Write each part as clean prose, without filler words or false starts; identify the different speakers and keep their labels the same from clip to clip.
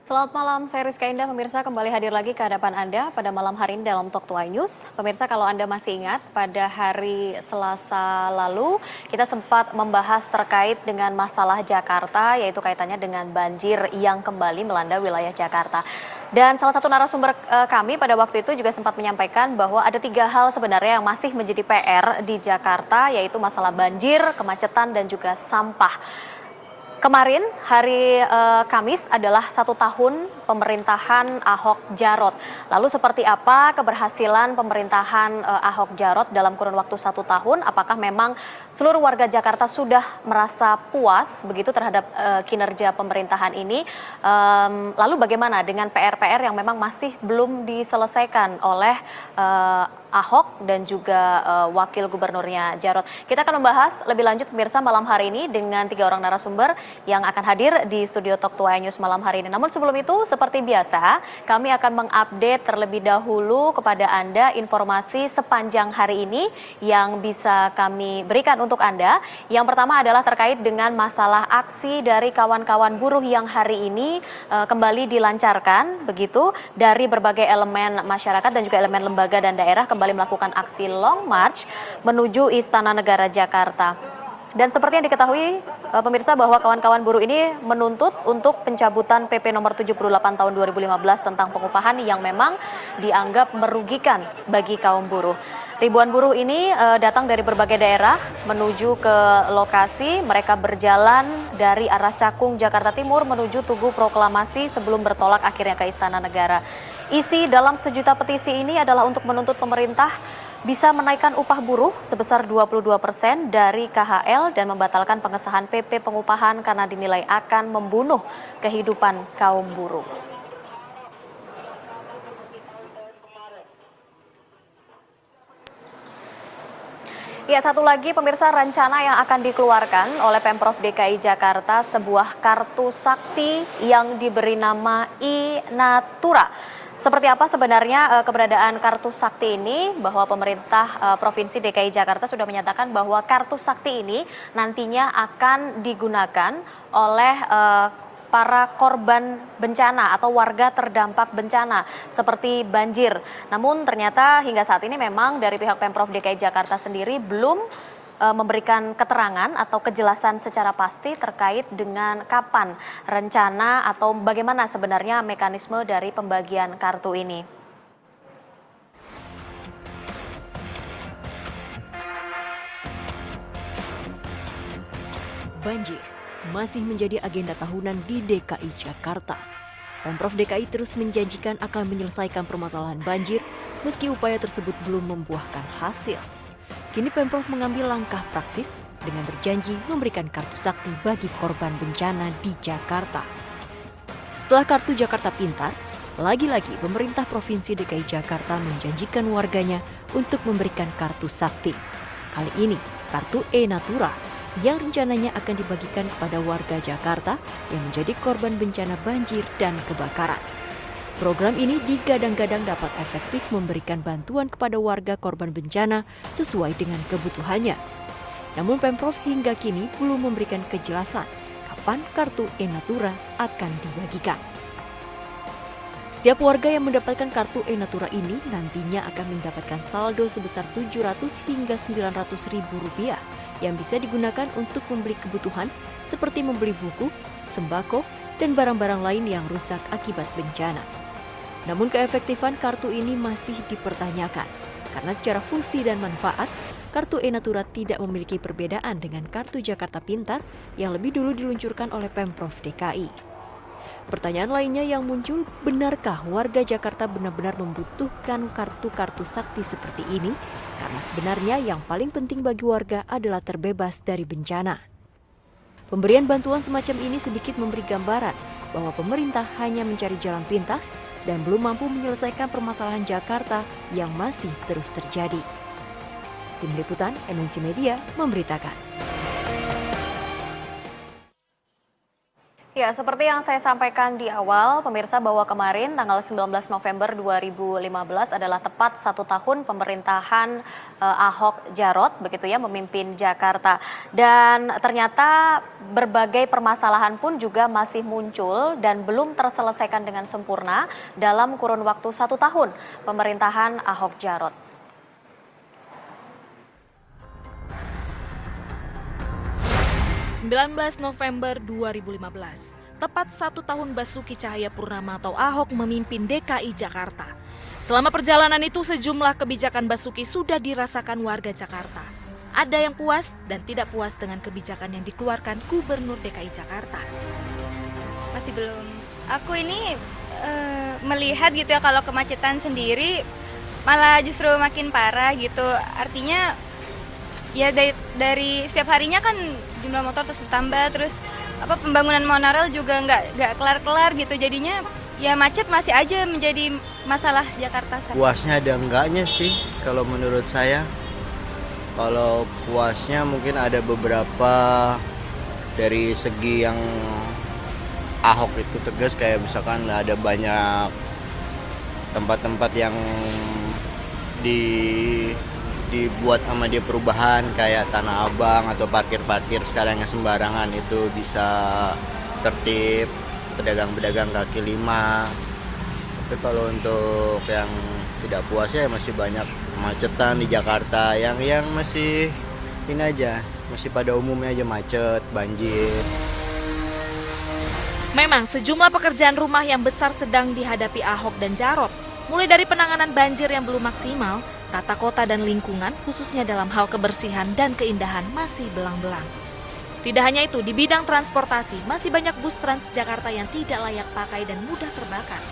Speaker 1: Selamat malam, saya Rizka Indah. Pemirsa kembali hadir lagi ke hadapan Anda pada malam hari ini dalam Talk to iNews. Pemirsa, kalau Anda masih ingat, pada hari Selasa lalu kita sempat membahas terkait dengan masalah Jakarta, yaitu kaitannya dengan banjir yang kembali melanda wilayah Jakarta. Dan salah satu narasumber kami pada waktu itu juga sempat menyampaikan bahwa ada 3 hal sebenarnya yang masih menjadi PR di Jakarta, yaitu masalah banjir, kemacetan, dan juga sampah. Kemarin hari Kamis adalah 1 tahun pemerintahan Ahok Jarot. Lalu seperti apa keberhasilan pemerintahan Ahok Jarot dalam kurun waktu 1 tahun? Apakah memang seluruh warga Jakarta sudah merasa puas begitu terhadap kinerja pemerintahan ini? Lalu bagaimana dengan PR-PR yang memang masih belum diselesaikan oleh Ahok dan juga Wakil Gubernurnya Jarot. Kita akan membahas lebih lanjut pemirsa malam hari ini dengan 3 orang narasumber yang akan hadir di studio Talk to iNews malam hari ini. Namun sebelum itu seperti biasa kami akan mengupdate terlebih dahulu kepada Anda informasi sepanjang hari ini yang bisa kami berikan untuk Anda. Yang pertama adalah terkait dengan masalah aksi dari kawan-kawan buruh yang hari ini kembali dilancarkan begitu dari berbagai elemen masyarakat dan juga elemen lembaga dan daerah kembali melakukan aksi long march menuju Istana Negara Jakarta. Dan seperti yang diketahui pemirsa bahwa kawan-kawan buruh ini menuntut untuk pencabutan PP nomor 78 tahun 2015 tentang pengupahan yang memang dianggap merugikan bagi kaum buruh. Ribuan buruh ini datang dari berbagai daerah menuju ke lokasi. Mereka berjalan dari arah Cakung, Jakarta Timur menuju Tugu Proklamasi sebelum bertolak akhirnya ke Istana Negara. Isi dalam sejuta petisi ini adalah untuk menuntut pemerintah bisa menaikkan upah buruh sebesar 22% dari KHL dan membatalkan pengesahan PP pengupahan karena dinilai akan membunuh kehidupan kaum buruh. Ya, satu lagi pemirsa, rencana yang akan dikeluarkan oleh Pemprov DKI Jakarta sebuah kartu sakti yang diberi nama iNatura. Seperti apa sebenarnya keberadaan kartu sakti ini? Bahwa pemerintah Provinsi DKI Jakarta sudah menyatakan bahwa kartu sakti ini nantinya akan digunakan oleh para korban bencana atau warga terdampak bencana seperti banjir. Namun ternyata hingga saat ini memang dari pihak Pemprov DKI Jakarta sendiri belum memberikan keterangan atau kejelasan secara pasti terkait dengan kapan rencana atau bagaimana sebenarnya mekanisme dari pembagian kartu ini.
Speaker 2: Banjir masih menjadi agenda tahunan di DKI Jakarta. Pemprov DKI terus menjanjikan akan menyelesaikan permasalahan banjir meski upaya tersebut belum membuahkan hasil. Kini Pemprov mengambil langkah praktis dengan berjanji memberikan kartu sakti bagi korban bencana di Jakarta. Setelah kartu Jakarta Pintar, lagi-lagi pemerintah Provinsi DKI Jakarta menjanjikan warganya untuk memberikan kartu sakti. Kali ini, kartu iNatura yang rencananya akan dibagikan kepada warga Jakarta yang menjadi korban bencana banjir dan kebakaran. Program ini digadang-gadang dapat efektif memberikan bantuan kepada warga korban bencana sesuai dengan kebutuhannya. Namun Pemprov hingga kini belum memberikan kejelasan kapan kartu iNatura akan dibagikan. Setiap warga yang mendapatkan kartu iNatura ini nantinya akan mendapatkan saldo sebesar Rp700 hingga Rp900.000 yang bisa digunakan untuk membeli kebutuhan seperti membeli buku, sembako, dan barang-barang lain yang rusak akibat bencana. Namun keefektifan kartu ini masih dipertanyakan karena secara fungsi dan manfaat, kartu iNatura tidak memiliki perbedaan dengan kartu Jakarta Pintar yang lebih dulu diluncurkan oleh Pemprov DKI. Pertanyaan lainnya yang muncul, benarkah warga Jakarta benar-benar membutuhkan kartu-kartu sakti seperti ini? Karena sebenarnya yang paling penting bagi warga adalah terbebas dari bencana. Pemberian bantuan semacam ini sedikit memberi gambaran bahwa pemerintah hanya mencari jalan pintas dan belum mampu menyelesaikan permasalahan Jakarta yang masih terus terjadi. Tim Liputan MNC Media memberitakan.
Speaker 1: Ya, seperti yang saya sampaikan di awal, pemirsa, bahwa kemarin tanggal 19 November 2015 adalah tepat 1 tahun pemerintahan Ahok Jarot, begitu ya, memimpin Jakarta. Dan ternyata berbagai permasalahan pun juga masih muncul dan belum terselesaikan dengan sempurna dalam kurun waktu 1 tahun pemerintahan Ahok Jarot.
Speaker 3: 19 November 2015, tepat 1 tahun Basuki Cahayapurnama atau Ahok memimpin DKI Jakarta. Selama perjalanan itu sejumlah kebijakan Basuki sudah dirasakan warga Jakarta. Ada yang puas dan tidak puas dengan kebijakan yang dikeluarkan Gubernur DKI Jakarta.
Speaker 4: Masih belum. Aku ini melihat gitu ya, kalau kemacetan sendiri malah justru makin parah gitu. Artinya ya dari setiap harinya kan jumlah motor terus bertambah, terus pembangunan monorail juga nggak kelar-kelar gitu, jadinya ya macet masih aja menjadi masalah Jakarta.
Speaker 5: Puasnya ada enggaknya sih kalau menurut saya. Kalau puasnya mungkin ada beberapa dari segi yang Ahok itu tegas, kayak misalkan ada banyak tempat-tempat yang dibuat sama dia perubahan, kayak Tanah Abang atau parkir-parkir sekarang yang sembarangan itu bisa tertib, pedagang-pedagang kaki lima. Tapi kalau untuk yang tidak puas ya masih banyak kemacetan di Jakarta yang masih ini aja, masih pada umumnya aja macet, banjir.
Speaker 3: Memang sejumlah pekerjaan rumah yang besar sedang dihadapi Ahok dan Jarot. Mulai dari penanganan banjir yang belum maksimal, tata kota dan lingkungan khususnya dalam hal kebersihan dan keindahan masih belang-belang. Tidak hanya itu, di bidang transportasi masih banyak bus Transjakarta yang tidak layak pakai dan mudah terbakar.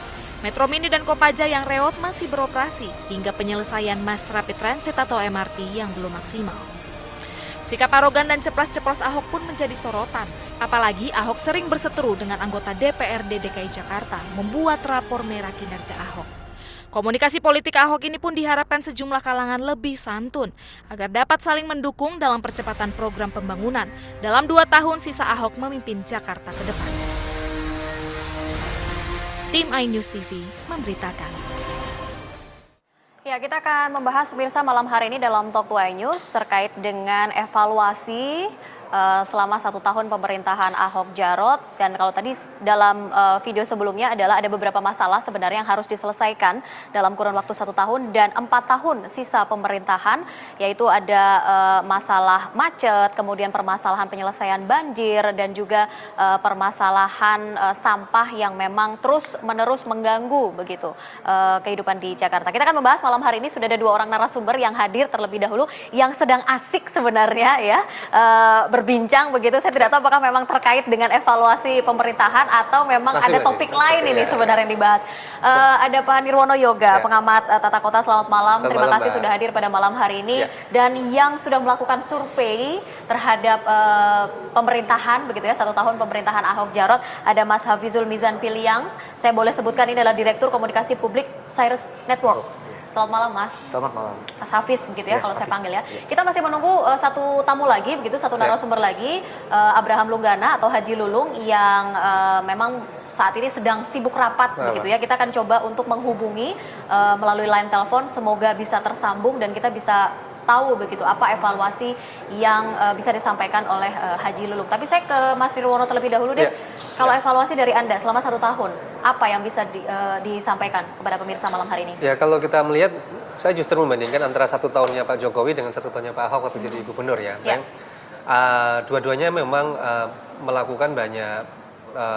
Speaker 3: Metro Mini dan Kopaja yang reot masih beroperasi hingga penyelesaian Mass Rapid Transit atau MRT yang belum maksimal. Sikap arogan dan ceplas-ceplos Ahok pun menjadi sorotan. Apalagi Ahok sering berseteru dengan anggota DPRD DKI Jakarta membuat rapor merah kinerja Ahok. Komunikasi politik Ahok ini pun diharapkan sejumlah kalangan lebih santun agar dapat saling mendukung dalam percepatan program pembangunan dalam 2 tahun sisa Ahok memimpin Jakarta ke depan. Tim iNews TV memberitakan.
Speaker 1: Ya, kita akan membahas pemirsa malam hari ini dalam Talk to iNews terkait dengan evaluasi selama 1 tahun pemerintahan Ahok Jarot. Dan kalau tadi dalam video sebelumnya adalah ada beberapa masalah sebenarnya yang harus diselesaikan dalam kurun waktu 1 tahun dan 4 tahun sisa pemerintahan, yaitu ada masalah macet, kemudian permasalahan penyelesaian banjir dan juga permasalahan sampah yang memang terus-menerus mengganggu begitu kehidupan di Jakarta. Kita akan membahas malam hari ini, sudah ada 2 orang narasumber yang hadir terlebih dahulu yang sedang asik sebenarnya ya berbincang begitu. Saya tidak tahu apakah memang terkait dengan evaluasi pemerintahan atau memang ada topik lain ini sebenarnya yang dibahas. Ada Pak Nirwono Yoga, pengamat tata kota. Selamat malam. Terima kasih sudah hadir pada malam hari ini. Dan yang sudah melakukan survei terhadap pemerintahan begitu ya, 1 tahun pemerintahan Ahok Jarot, ada Mas Hafizul Mizan Piliang. Saya boleh sebutkan ini adalah Direktur Komunikasi Publik Cyrus Network. Selamat malam, Mas.
Speaker 6: Selamat malam.
Speaker 1: Mas Hafiz gitu ya, kalau
Speaker 6: Hafiz.
Speaker 1: saya panggil ya. Kita masih menunggu satu tamu lagi begitu, satu narasumber lagi, Abraham Lunggana atau Haji Lulung yang memang saat ini sedang sibuk rapat begitu ya. Kita akan coba untuk menghubungi melalui line telepon, semoga bisa tersambung dan kita bisa tahu begitu apa evaluasi yang bisa disampaikan oleh Haji Lulung. Tapi saya ke Mas Nirwono terlebih dahulu deh. Kalau evaluasi dari Anda selama 1 tahun, apa yang bisa disampaikan kepada pemirsa malam hari ini?
Speaker 6: Ya, kalau kita melihat, saya justru membandingkan antara 1 tahunnya Pak Jokowi dengan 1 tahunnya Pak Ahok waktu jadi gubernur ya. Dua-duanya memang melakukan banyak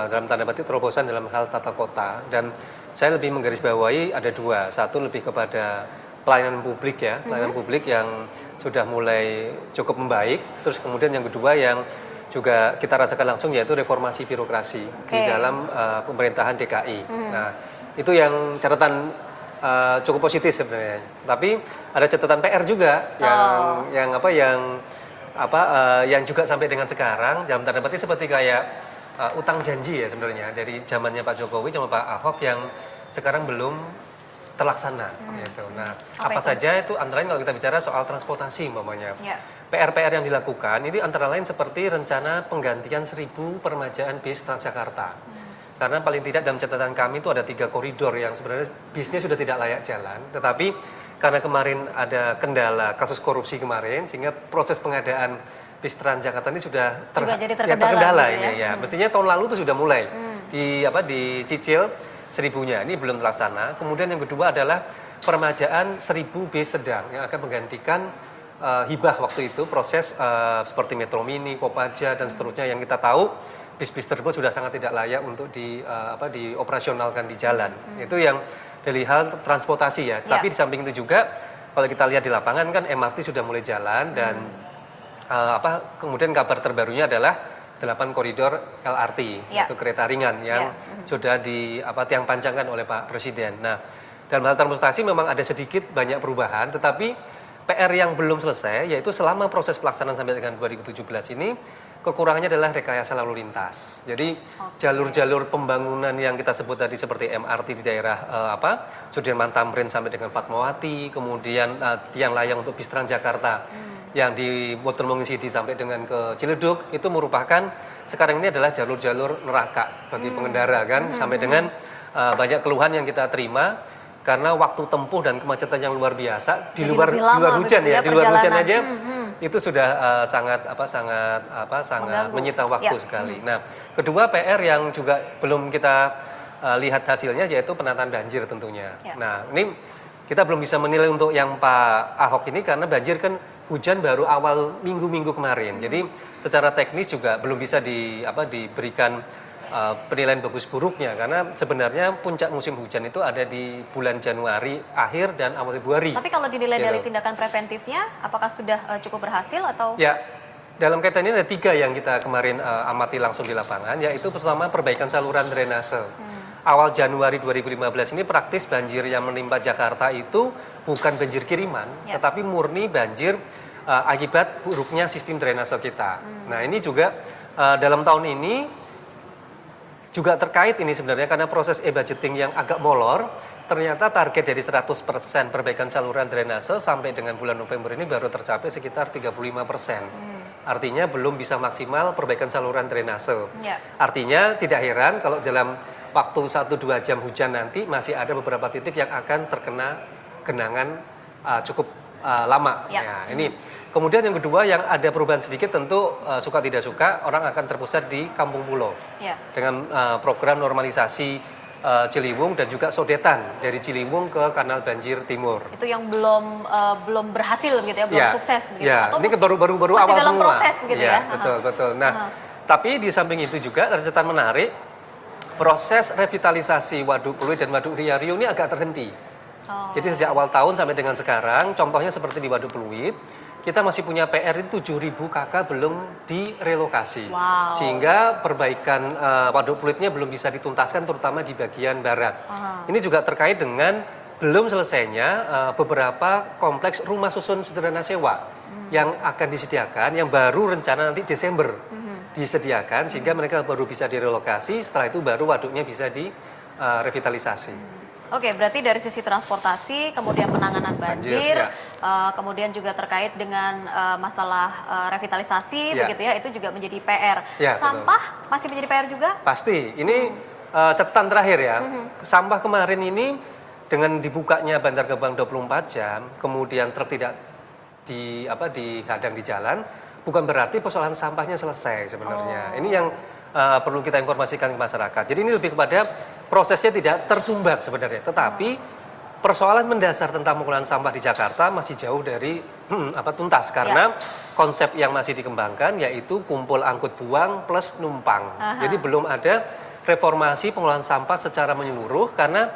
Speaker 6: dalam tanda petik terobosan dalam hal tata kota, dan saya lebih menggarisbawahi ada 2. Satu lebih kepada pelayanan publik ya, pelayanan publik yang sudah mulai cukup membaik. Terus kemudian yang kedua yang juga kita rasakan langsung yaitu reformasi birokrasi di dalam pemerintahan DKI. Nah, itu yang catatan cukup positif sebenarnya. Tapi ada catatan PR juga yang juga sampai dengan sekarang dalam tanda petik seperti kayak utang janji ya sebenarnya dari zamannya Pak Jokowi sama Pak Ahok yang sekarang belum terlaksana gitu. Nah, apa saja itu antara lain kalau kita bicara soal transportasi umpamanya. PR-PR yang dilakukan ini antara lain seperti rencana penggantian 1.000 permajaan bis Transjakarta. Karena paling tidak dalam catatan kami itu ada 3 koridor yang sebenarnya bisnya sudah tidak layak jalan, tetapi karena kemarin ada kendala kasus korupsi kemarin, sehingga proses pengadaan bis Transjakarta ini sudah
Speaker 1: jadi
Speaker 6: terkendala
Speaker 1: gitu
Speaker 6: ini ya. Mestinya tahun lalu itu sudah mulai dicicil 1.000-nya, ini belum terlaksana. Kemudian yang kedua adalah permajaan 1.000 bis sedang yang akan menggantikan hibah waktu itu, proses seperti Metro Mini, Kopaja dan seterusnya yang kita tahu bis-bis tersebut sudah sangat tidak layak untuk dioperasionalkan di jalan. Itu yang dari hal transportasi ya. Tapi di samping itu juga kalau kita lihat di lapangan kan MRT sudah mulai jalan dan kemudian kabar terbarunya adalah 8 koridor LRT, yaitu kereta ringan yang sudah tiang panjangkan oleh Pak Presiden. Nah, dalam hal transportasi memang ada sedikit banyak perubahan, tetapi PR yang belum selesai, yaitu selama proses pelaksanaan sampai dengan 2017 ini, kekurangannya adalah rekayasa lalu lintas. Jadi jalur-jalur pembangunan yang kita sebut tadi seperti MRT di daerah Sudirman Tamrin sampai dengan Fatmawati, kemudian tiang layang untuk bis Transjakarta yang di Botermong City sampai dengan ke Ciledug, itu merupakan sekarang ini adalah jalur-jalur neraka bagi pengendara kan, sampai dengan banyak keluhan yang kita terima karena waktu tempuh dan kemacetan yang luar biasa di luar hujan ya, di luar hujan aja itu sudah sangat menyita waktu sekali. Nah, kedua PR yang juga belum kita lihat hasilnya yaitu penataan banjir tentunya. Nah, ini kita belum bisa menilai untuk yang Pak Ahok ini karena banjir kan hujan baru awal minggu-minggu kemarin. Jadi secara teknis juga belum bisa diberikan penilaian bagus buruknya karena sebenarnya puncak musim hujan itu ada di bulan Januari akhir dan awal Februari.
Speaker 1: Tapi kalau dinilai dari tindakan preventifnya, apakah sudah cukup berhasil atau? Ya,
Speaker 6: dalam kaitan ini ada 3 yang kita kemarin amati langsung di lapangan, yaitu pertama perbaikan saluran drainase. Awal Januari 2015 ini praktis banjir yang menimpa Jakarta itu bukan banjir kiriman, tetapi murni banjir akibat buruknya sistem drainase kita. Nah, ini juga dalam tahun ini juga terkait ini sebenarnya karena proses e-budgeting yang agak molor, ternyata target dari 100% perbaikan saluran drainase sampai dengan bulan November ini baru tercapai sekitar 35%. Artinya belum bisa maksimal perbaikan saluran drainase. Artinya tidak heran kalau dalam waktu 1-2 jam hujan nanti masih ada beberapa titik yang akan terkena genangan cukup lama. Nah, ini. Kemudian yang kedua yang ada perubahan sedikit tentu suka tidak suka orang akan terpusat di Kampung Pulo dengan program normalisasi Ciliwung dan juga sodetan dari Ciliwung ke Kanal Banjir Timur.
Speaker 1: Itu yang belum berhasil gitu ya, belum sukses gitu.
Speaker 6: Ya, ini baru awal
Speaker 1: dalam
Speaker 6: semua.
Speaker 1: Proses gitu ya.
Speaker 6: Betul. Nah, tapi di samping itu juga ada catatan menarik, proses revitalisasi Waduk Pluit dan Waduk Rio ini agak terhenti. Jadi sejak awal tahun sampai dengan sekarang, contohnya seperti di Waduk Pluit, kita masih punya PR itu 7.000 KK belum direlokasi. Sehingga perbaikan Waduk Pluitnya belum bisa dituntaskan terutama di bagian barat. Ini juga terkait dengan belum selesainya beberapa kompleks rumah susun sederhana sewa yang akan disediakan, yang baru rencana nanti Desember disediakan sehingga mereka baru bisa direlokasi, setelah itu baru waduknya bisa direvitalisasi.
Speaker 1: Oke, berarti dari sisi transportasi, kemudian penanganan banjir, kemudian juga terkait dengan masalah revitalisasi, begitu ya, itu juga menjadi PR. Sampah masih menjadi PR juga? Pasti.
Speaker 6: Ini catatan terakhir ya. Sampah kemarin ini dengan dibukanya Bantar Gebang 24 jam, kemudian truk tidak dihadang di jalan, bukan berarti persoalan sampahnya selesai sebenarnya. Ini yang perlu kita informasikan ke masyarakat. Jadi ini lebih kepada prosesnya tidak tersumbat sebenarnya, tetapi persoalan mendasar tentang pengolahan sampah di Jakarta masih jauh dari tuntas karena konsep yang masih dikembangkan yaitu kumpul angkut buang plus numpang. Jadi belum ada reformasi pengolahan sampah secara menyeluruh karena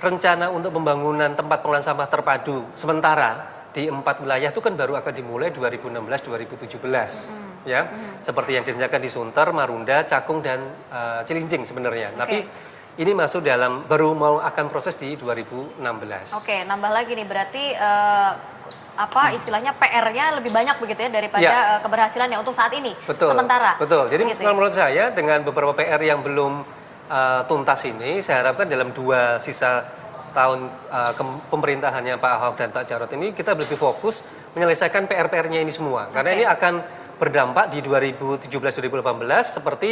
Speaker 6: rencana untuk pembangunan tempat pengolahan sampah terpadu sementara di 4 wilayah itu kan baru akan dimulai 2016-2017 ya. Seperti yang direncanakan di Sunter, Marunda, Cakung dan Cilincing sebenarnya. Tapi ini masuk dalam baru mau akan proses di 2016.
Speaker 1: Oke, nambah lagi nih berarti istilahnya PR-nya lebih banyak begitu ya daripada keberhasilan yang untuk saat ini. Sementara.
Speaker 6: Betul. Jadi gitu, menurut saya dengan beberapa PR yang belum tuntas ini, saya harapkan dalam 2 sisa tahun pemerintahannya Pak Ahok dan Pak Jarot ini kita lebih fokus menyelesaikan PR-PR-nya ini semua. Karena
Speaker 1: Oke.
Speaker 6: ini akan berdampak di 2017-2018 seperti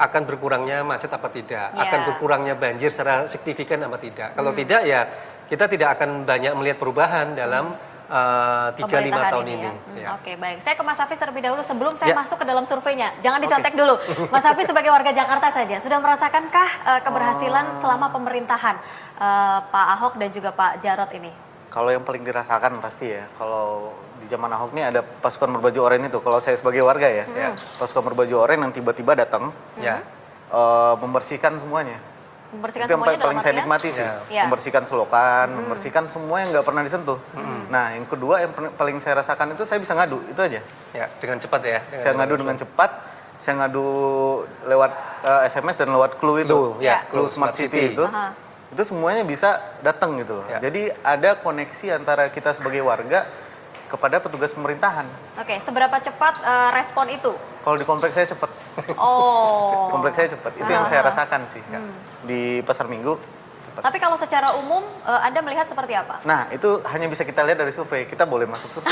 Speaker 6: akan berkurangnya macet apa tidak,
Speaker 1: Ya.
Speaker 6: akan berkurangnya banjir secara signifikan apa tidak. Kalau tidak ya kita tidak akan banyak melihat perubahan dalam 3-5
Speaker 1: Pemerintahan
Speaker 6: tahun
Speaker 1: ini
Speaker 6: ini.
Speaker 1: ya.
Speaker 6: Ya.
Speaker 1: Oke, baik. Saya ke Mas Hafiz terlebih dahulu sebelum saya
Speaker 7: Ya.
Speaker 1: masuk ke dalam surveinya. Jangan dicontek dulu. Mas Hafiz sebagai warga Jakarta saja, sudah merasakankah keberhasilan selama pemerintahan Pak Ahok dan juga Pak Jarot ini?
Speaker 7: Kalau yang paling dirasakan pasti ya, kalau di zaman Ahok ini ada pasukan berbaju oranye itu. Kalau saya sebagai warga ya, pasukan berbaju oranye yang tiba-tiba datang
Speaker 6: Ya.
Speaker 7: membersihkan semuanya.
Speaker 1: Membersihkan
Speaker 7: Itu yang
Speaker 1: semuanya
Speaker 7: paling
Speaker 1: dalam
Speaker 7: saya
Speaker 1: artian?
Speaker 7: nikmati sih,
Speaker 1: Ya.
Speaker 7: membersihkan selokan, membersihkan semua yang nggak pernah disentuh. Nah, yang kedua yang paling saya rasakan itu saya bisa ngadu, itu aja.
Speaker 6: Ya, dengan cepat ya.
Speaker 7: Saya ngadu dengan cepat, saya ngadu lewat SMS dan lewat Clue itu,
Speaker 6: Clue, ya,
Speaker 7: Clue Smart City itu.
Speaker 1: Aha.
Speaker 7: Itu semuanya bisa datang gitu loh.
Speaker 6: Ya.
Speaker 7: Jadi ada koneksi antara kita sebagai warga kepada petugas pemerintahan.
Speaker 1: Oke, seberapa cepat respon itu?
Speaker 7: Kalau di kompleks saya cepat,
Speaker 1: Oh.
Speaker 7: kompleks saya cepat. Itu yang saya rasakan sih di Pasar Minggu. Cepat.
Speaker 1: Tapi kalau secara umum Anda melihat seperti apa?
Speaker 7: Nah, itu hanya bisa kita lihat dari survei. Kita boleh masuk survei.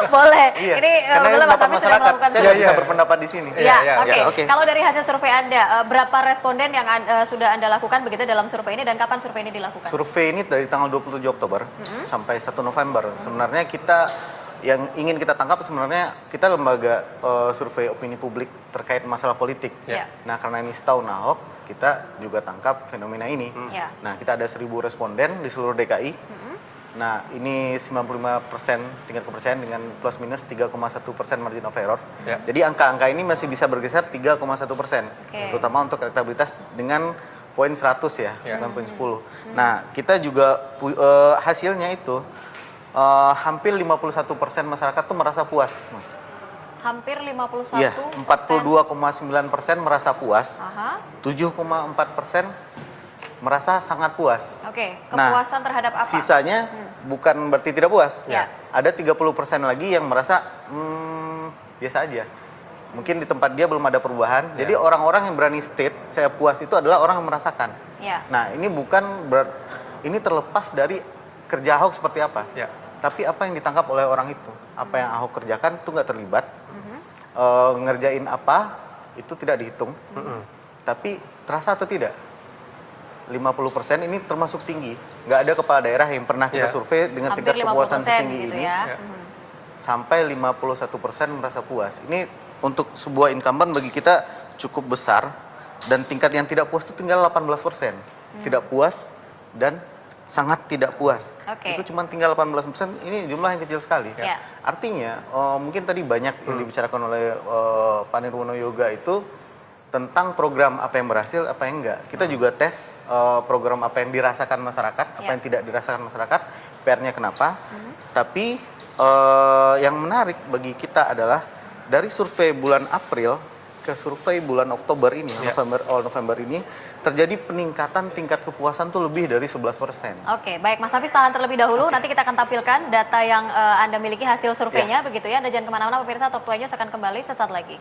Speaker 1: Boleh.
Speaker 7: Iya.
Speaker 1: Ini
Speaker 7: Karena
Speaker 1: boleh
Speaker 7: ini
Speaker 1: Mas
Speaker 7: pendapat
Speaker 1: Hafiz sudah
Speaker 7: masyarakat.
Speaker 1: melakukan
Speaker 7: Saya
Speaker 6: survei.
Speaker 7: nggak bisa
Speaker 6: Iya.
Speaker 7: berpendapat di sini.
Speaker 1: Ya,
Speaker 6: Iya,
Speaker 1: oke.
Speaker 7: ya, oke.
Speaker 1: Kalau dari hasil survei Anda, berapa responden yang sudah Anda lakukan begitu dalam survei ini dan kapan survei ini dilakukan?
Speaker 7: Survei ini dari tanggal 27 Oktober sampai 1 November. Sebenarnya kita yang ingin kita tangkap sebenarnya kita lembaga survei opini publik terkait masalah politik.
Speaker 1: Ya.
Speaker 7: Nah, karena ini setahun Ahok, kita juga tangkap fenomena ini.
Speaker 1: Ya.
Speaker 7: Nah, kita ada 1.000 responden di seluruh DKI. Nah, ini 95% tingkat kepercayaan dengan plus minus 3,1% margin of error.
Speaker 6: Ya.
Speaker 7: Jadi angka-angka ini masih bisa bergeser 3,1%.
Speaker 1: Oke.
Speaker 7: Terutama untuk elektabilitas dengan poin 100 ya,
Speaker 6: Ya.
Speaker 7: bukan poin 10. Nah, kita juga hasilnya itu hampir 51% masyarakat tuh merasa puas, Mas.
Speaker 1: Hampir 51%.
Speaker 7: Iya, 42,9% merasa puas.
Speaker 1: Aha.
Speaker 7: 7,4% merasa sangat puas.
Speaker 1: Oke,
Speaker 7: Nah,
Speaker 1: kepuasan terhadap apa?
Speaker 7: Sisanya bukan berarti tidak puas.
Speaker 1: Ya.
Speaker 7: Ada 30% lagi yang merasa biasa aja. Mungkin di tempat dia belum ada perubahan.
Speaker 6: Ya.
Speaker 7: Jadi orang-orang yang berani state saya puas itu adalah orang yang merasakan.
Speaker 1: Ya.
Speaker 7: Nah, ini ini terlepas dari kerja Ahok seperti apa.
Speaker 6: Ya.
Speaker 7: Tapi apa yang ditangkap oleh orang itu, apa yang Ahok kerjakan itu nggak terlibat. Ngerjain apa itu tidak dihitung. Tapi terasa atau tidak? 50% ini termasuk tinggi. Nggak ada kepala daerah yang pernah kita
Speaker 6: Ya.
Speaker 7: survei dengan
Speaker 1: Hampir
Speaker 7: tingkat kepuasan
Speaker 1: 50%
Speaker 7: setinggi
Speaker 1: gitu
Speaker 7: ini
Speaker 1: ya.
Speaker 6: Ya.
Speaker 7: sampai 51% merasa puas. Ini untuk sebuah incumbent bagi kita cukup besar dan tingkat yang tidak puas itu tinggal 18%. Tidak puas dan sangat tidak puas.
Speaker 1: Oke.
Speaker 7: Itu cuma tinggal 18%, ini jumlah yang kecil sekali.
Speaker 1: Ya.
Speaker 7: Artinya mungkin tadi banyak yang dibicarakan oleh Pak Nirwono Yoga itu tentang program apa yang berhasil, apa yang enggak. Kita juga tes program apa yang dirasakan masyarakat, apa
Speaker 1: Ya.
Speaker 7: yang tidak dirasakan masyarakat, PR-nya kenapa. Tapi yang menarik bagi kita adalah dari survei bulan April ke survei bulan Oktober ini,
Speaker 6: Ya.
Speaker 7: awal November ini, terjadi peningkatan tingkat kepuasan tuh lebih dari 11%.
Speaker 1: Oke, baik Mas Hafiz tahan terlebih dahulu. Nanti kita akan tampilkan data yang Anda miliki hasil surveinya begitu ya. Anda jangan kemana-mana pemirsa, Talk to News akan kembali sesaat lagi.